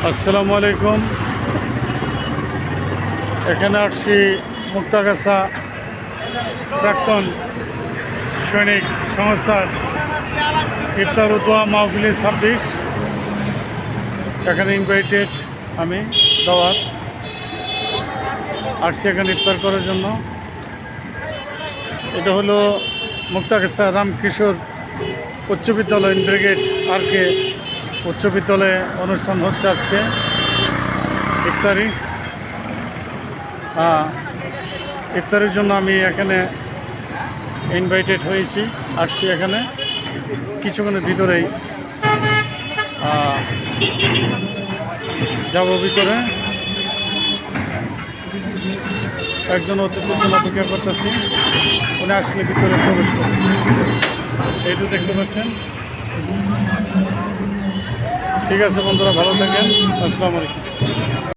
আসসালামু আলাইকুম। এখানে আসছি মুক্তাগাছা প্রাক্তন সৈনিক সংস্থার ইফতার ও দোয়া মাহফিল 26। এখানে ইনভাইটেড, আমি দাওয়াত আসছি এখানে ইফতার করার জন্য। এটা হলো মুক্তাগাছা রামকিশোর উচ্চ বিদ্যালয় ব্রিগেড আর.কে উচ্চ বিদ্যালয়ে অনুষ্ঠান হচ্ছে আজকে ইফতারি। ইফতারের জন্য আমি এখানে ইনভাইটেড হয়েছি, আসছি এখানে কিছুক্ষণের ভিতরেই যাব ভিতরে। একজন অতিথির জন্য অপেক্ষা করতেছি, উনি আসলে ভিতরে প্রবেশ করবেন। এইটু দেখতে পাচ্ছেন। ঠিক আছে বন্ধুরা, ভালো থাকেন। আসসালামু আলাইকুম।